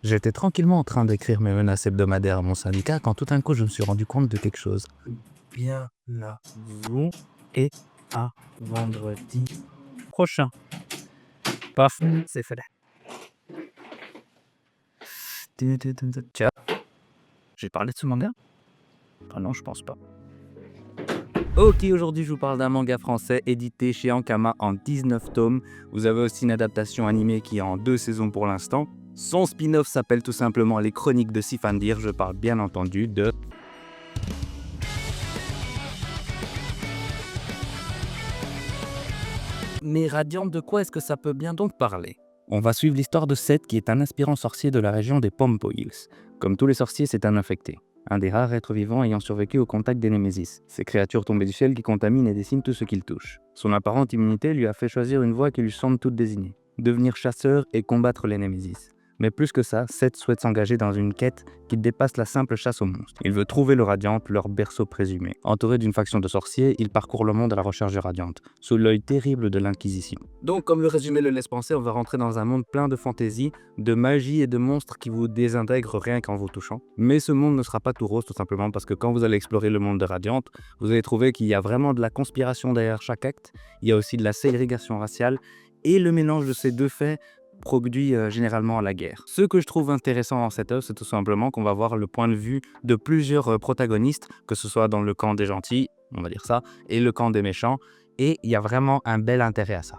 J'étais tranquillement en train d'écrire mes menaces hebdomadaires à mon syndicat quand tout d'un coup je me suis rendu compte de quelque chose. Bien à vous et à vendredi prochain. Paf, c'est fait. Tiens, j'ai parlé de ce manga? Ah non, je pense pas. Ok, aujourd'hui je vous parle d'un manga français édité chez Ankama en 19 tomes. Vous avez aussi une adaptation animée qui est en 2 saisons pour l'instant. Son spin-off s'appelle tout simplement Les Chroniques de Sifandir. Je parle bien entendu de... Mais Radiante, de quoi est-ce que ça peut bien donc parler? On va suivre l'histoire de Seth qui est un aspirant sorcier de la région des Pompo Hills. Comme tous les sorciers, c'est un infecté. Un des rares êtres vivants ayant survécu au contact des Némésis. Ces créatures tombées du ciel qui contaminent et déciment tout ce qu'ils touchent. Son apparente immunité lui a fait choisir une voie qui lui semble toute désignée. Devenir chasseur et combattre les Némésis. Mais plus que ça, Seth souhaite s'engager dans une quête qui dépasse la simple chasse aux monstres. Il veut trouver le Radiante, leur berceau présumé. Entouré d'une faction de sorciers, il parcourt le monde à la recherche du Radiante, sous l'œil terrible de l'Inquisition. Donc, comme le résumé le laisse penser, on va rentrer dans un monde plein de fantaisie, de magie et de monstres qui vous désintègrent rien qu'en vous touchant. Mais ce monde ne sera pas tout rose, tout simplement parce que quand vous allez explorer le monde de Radiante, vous allez trouver qu'il y a vraiment de la conspiration derrière chaque acte, il y a aussi de la ségrégation raciale, et le mélange de ces deux faits produit généralement à la guerre. Ce que je trouve intéressant dans cette œuvre, c'est tout simplement qu'on va voir le point de vue de plusieurs protagonistes, que ce soit dans le camp des gentils, on va dire ça, et le camp des méchants, et il y a vraiment un bel intérêt à ça.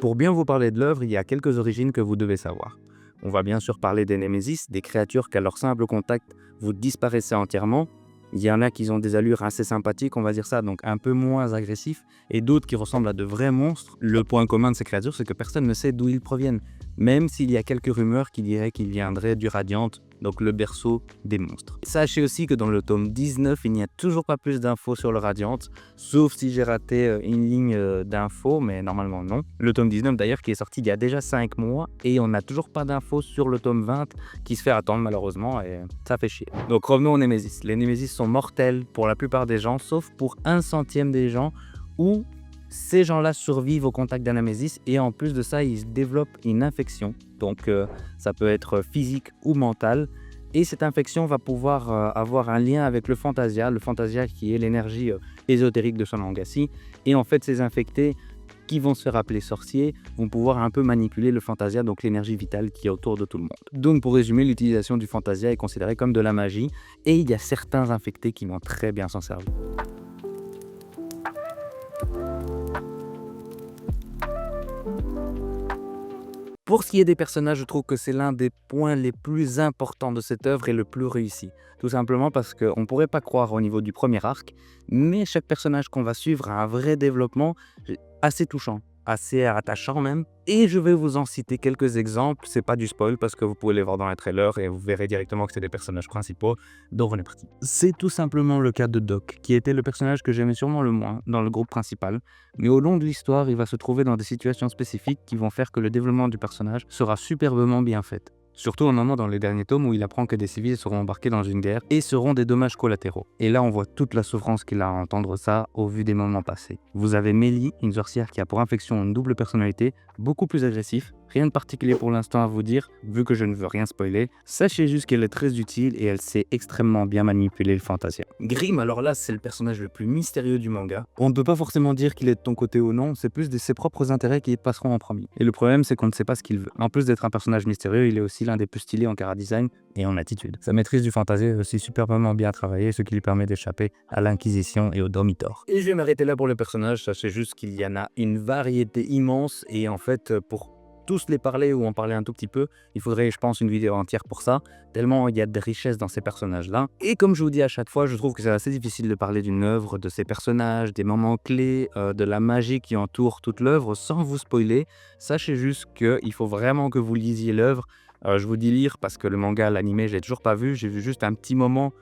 Pour bien vous parler de l'œuvre, il y a quelques origines que vous devez savoir. On va bien sûr parler des Némésis, des créatures qu'à leur simple contact, vous disparaissez entièrement. Il y en a qui ont des allures assez sympathiques, on va dire ça, donc un peu moins agressifs, et d'autres qui ressemblent à de vrais monstres. Le point commun de ces créatures, c'est que personne ne sait d'où ils proviennent, même s'il y a quelques rumeurs qui diraient qu'ils viendraient du Radiante, donc le berceau des monstres. Sachez aussi que dans le tome 19, il n'y a toujours pas plus d'infos sur le Radiante, sauf si j'ai raté une ligne d'infos, mais normalement non. Le tome 19 d'ailleurs qui est sorti il y a déjà 5 mois, et on n'a toujours pas d'infos sur le tome 20, qui se fait attendre malheureusement, et ça fait chier. Donc revenons aux Némésis. Les Némésis sont mortels pour la plupart des gens, sauf pour 1/100 des gens, où ces gens-là survivent au contact d'un Némésis, et en plus de ça, ils développent une infection. Donc ça peut être physique ou mentale. Et cette infection va pouvoir avoir un lien avec le Fantasia qui est l'énergie ésotérique de Son Ongashi. Et en fait, ces infectés qui vont se faire appeler sorciers vont pouvoir un peu manipuler le Fantasia, donc l'énergie vitale qui est autour de tout le monde. Donc pour résumer, l'utilisation du Fantasia est considérée comme de la magie, et il y a certains infectés qui vont très bien s'en servir. Pour ce qui est des personnages, je trouve que c'est l'un des points les plus importants de cette œuvre et le plus réussi. Tout simplement parce qu'on ne pourrait pas croire au niveau du premier arc, mais chaque personnage qu'on va suivre a un vrai développement assez touchant, assez attachant même. Et je vais vous en citer quelques exemples, c'est pas du spoil parce que vous pouvez les voir dans les trailers et vous verrez directement que c'est des personnages principaux, donc on est parti. C'est tout simplement le cas de Doc, qui était le personnage que j'aimais sûrement le moins dans le groupe principal, mais au long de l'histoire, il va se trouver dans des situations spécifiques qui vont faire que le développement du personnage sera superbement bien fait. Surtout au moment dans les derniers tomes où il apprend que des civils seront embarqués dans une guerre et seront des dommages collatéraux. Et là on voit toute la souffrance qu'il a à entendre ça au vu des moments passés. Vous avez Mélie, une sorcière qui a pour infection une double personnalité, beaucoup plus agressif. Rien de particulier pour l'instant à vous dire, vu que je ne veux rien spoiler. Sachez juste qu'elle est très utile et elle sait extrêmement bien manipuler le Fantasia. Grimm, alors là, c'est le personnage le plus mystérieux du manga. On ne peut pas forcément dire qu'il est de ton côté ou non, c'est plus de ses propres intérêts qui passeront en premier. Et le problème, c'est qu'on ne sait pas ce qu'il veut. En plus d'être un personnage mystérieux, il est aussi l'un des plus stylés en chara-design et en attitude. Sa maîtrise du Fantasia est aussi superbement bien travaillée, ce qui lui permet d'échapper à l'Inquisition et au Dormitor. Et je vais m'arrêter là pour le personnage, sachez juste qu'il y en a une variété immense et en fait, pour tous les parler ou en parler un tout petit peu, il faudrait, je pense, une vidéo entière pour ça, tellement il y a de richesses dans ces personnages-là. Et comme je vous dis à chaque fois, je trouve que c'est assez difficile de parler d'une œuvre, de ses personnages, des moments clés, de la magie qui entoure toute l'œuvre sans vous spoiler. Sachez juste qu'il faut vraiment que vous lisiez l'œuvre. Je vous dis lire parce que le manga, l'animé, je l'ai toujours pas vu, j'ai vu juste un petit moment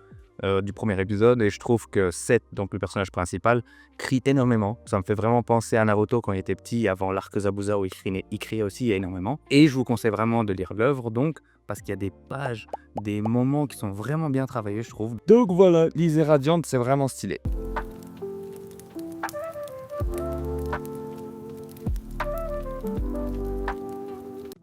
du premier épisode et je trouve que Seth, donc le personnage principal, crie énormément. Ça me fait vraiment penser à Naruto quand il était petit, avant l'arc Zabuza où il criait aussi énormément. Et je vous conseille vraiment de lire l'œuvre donc, parce qu'il y a des pages, des moments qui sont vraiment bien travaillés je trouve. Donc voilà, lisez Radiante, c'est vraiment stylé.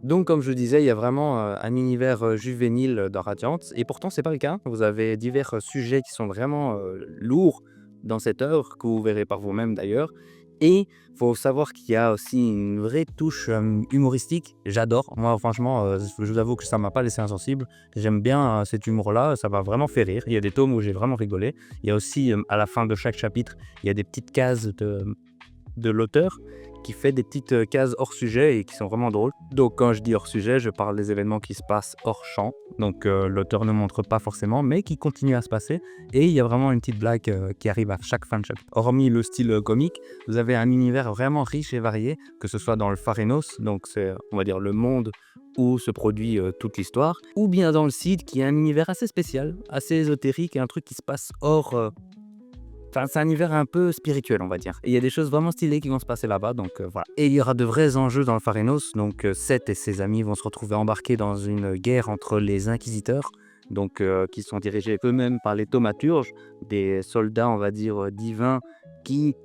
Donc comme je disais, il y a vraiment, un univers, juvénile, dans Radiant et pourtant c'est pas le cas. Vous avez divers, sujets qui sont vraiment, lourds dans cette œuvre, que vous verrez par vous-même d'ailleurs et faut savoir qu'il y a aussi une vraie touche, humoristique. J'adore. Moi franchement, je vous avoue que ça m'a pas laissé insensible. J'aime bien, cet humour-là, ça m'a vraiment fait rire. Il y a des tomes où j'ai vraiment rigolé. Il y a aussi, à la fin de chaque chapitre, il y a des petites cases de l'auteur qui fait des petites cases hors sujet et qui sont vraiment drôles. Donc quand je dis hors sujet, je parle des événements qui se passent hors champ. Donc l'auteur ne montre pas forcément, mais qui continuent à se passer. Et il y a vraiment une petite blague qui arrive à chaque fin de chapitre. Hormis le style comique, vous avez un univers vraiment riche et varié, que ce soit dans le Pharénos, donc c'est on va dire le monde où se produit toute l'histoire, ou bien dans le Cid, qui est un univers assez spécial, assez ésotérique et un truc qui se passe hors. Enfin, c'est un univers un peu spirituel, on va dire. Et il y a des choses vraiment stylées qui vont se passer là-bas, donc voilà. Et il y aura de vrais enjeux dans le Pharénos, donc Seth et ses amis vont se retrouver embarqués dans une guerre entre les inquisiteurs, donc qui sont dirigés eux-mêmes par les thaumaturges, des soldats, on va dire, divins, qui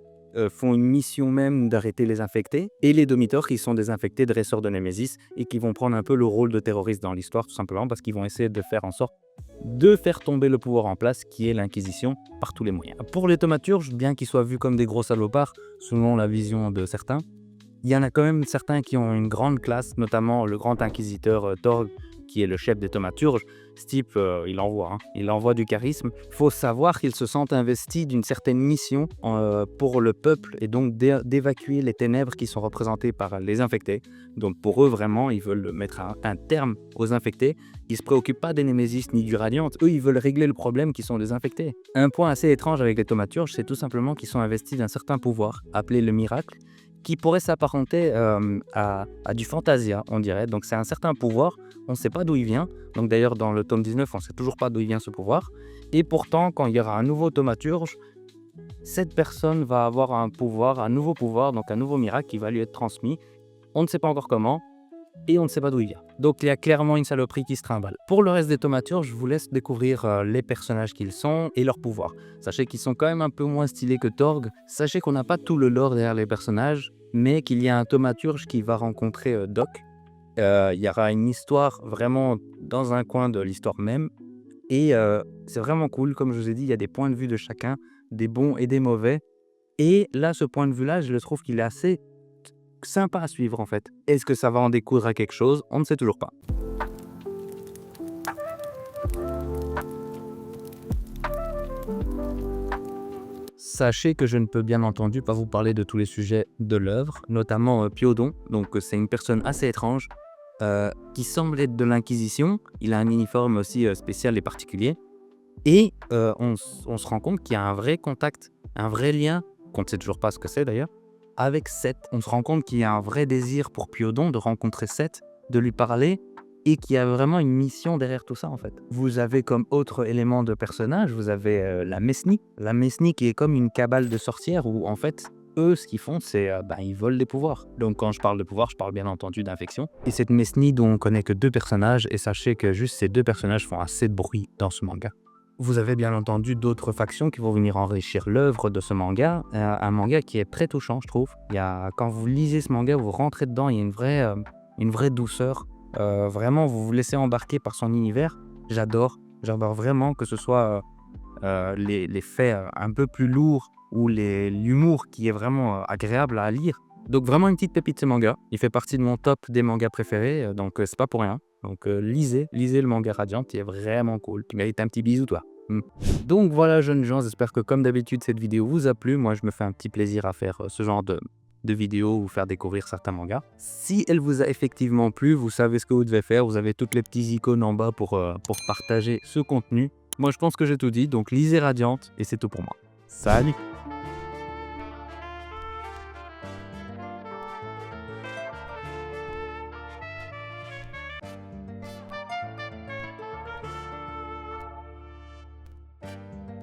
font une mission même d'arrêter les infectés, et les Domitors, qui sont des infectés dresseurs de Némésis, et qui vont prendre un peu le rôle de terroristes dans l'histoire, tout simplement, parce qu'ils vont essayer de faire en sorte de faire tomber le pouvoir en place, qui est l'Inquisition, par tous les moyens. Pour les thaumaturges, bien qu'ils soient vus comme des gros salopards, selon la vision de certains, il y en a quand même certains qui ont une grande classe, notamment le grand inquisiteur Torg, qui est le chef des thaumaturges. Ce type, il envoie du charisme. Il faut savoir qu'ils se sentent investis d'une certaine mission pour le peuple et donc d'évacuer les ténèbres qui sont représentées par les infectés. Donc pour eux, vraiment, ils veulent mettre un terme aux infectés. Ils ne se préoccupent pas des Némésis ni du Radiant. Eux, ils veulent régler le problème qui sont les infectés. Un point assez étrange avec les thaumaturges, c'est tout simplement qu'ils sont investis d'un certain pouvoir, appelé le miracle, qui pourrait s'apparenter à du fantasia, on dirait. Donc c'est un certain pouvoir, on ne sait pas d'où il vient. Donc d'ailleurs dans le tome 19, on ne sait toujours pas d'où il vient ce pouvoir. Et pourtant, quand il y aura un nouveau thaumaturge, cette personne va avoir un nouveau pouvoir, donc un nouveau miracle qui va lui être transmis. On ne sait pas encore comment, et on ne sait pas d'où il vient. Donc il y a clairement une saloperie qui se trimballe. Pour le reste des thaumaturges, je vous laisse découvrir les personnages qu'ils sont et leurs pouvoirs. Sachez qu'ils sont quand même un peu moins stylés que Torg. Sachez qu'on n'a pas tout le lore derrière les personnages, mais qu'il y a un thaumaturge qui va rencontrer Doc. Il y aura une histoire vraiment dans un coin de l'histoire même. Et c'est vraiment cool, comme je vous ai dit, il y a des points de vue de chacun, des bons et des mauvais. Et là, ce point de vue-là, je le trouve qu'il est assez sympa à suivre en fait. Est-ce que ça va en découdre à quelque chose? On ne sait toujours pas. Sachez que je ne peux bien entendu pas vous parler de tous les sujets de l'œuvre, notamment Piodon. Donc c'est une personne assez étrange qui semble être de l'Inquisition. Il a un uniforme aussi spécial et particulier. Et on se rend compte qu'il y a un vrai contact, un vrai lien, qu'on ne sait toujours pas ce que c'est d'ailleurs, avec Seth. On se rend compte qu'il y a un vrai désir pour Piodon de rencontrer Seth, de lui parler, et qu'il y a vraiment une mission derrière tout ça en fait. Vous avez comme autre élément de personnage, vous avez la Mesnie. La Mesnie qui est comme une cabale de sorcières où en fait, eux ce qu'ils font c'est ils volent des pouvoirs. Donc quand je parle de pouvoir, je parle bien entendu d'infection. Et cette Mesnie dont on connaît que 2 personnages, et sachez que juste ces 2 personnages font assez de bruit dans ce manga. Vous avez bien entendu d'autres factions qui vont venir enrichir l'œuvre de ce manga, un manga qui est très touchant je trouve. Quand vous lisez ce manga, vous rentrez dedans, il y a une vraie douceur. Vraiment, vous vous laissez embarquer par son univers. J'adore vraiment que ce soit les faits un peu plus lourds ou l'humour qui est vraiment agréable à lire. Donc vraiment une petite pépite ce manga. Il fait partie de mon top des mangas préférés, donc c'est pas pour rien. Donc lisez le manga Radiant, il est vraiment cool. Tu mérites un petit bisou toi. Donc voilà jeunes gens, j'espère que comme d'habitude cette vidéo vous a plu. Moi je me fais un petit plaisir à faire ce genre de vidéos ou faire découvrir certains mangas. Si elle vous a effectivement plu, vous savez ce que vous devez faire. Vous avez toutes les petites icônes en bas pour partager ce contenu. Moi je pense que j'ai tout dit, donc lisez Radiant et c'est tout pour moi. Salut!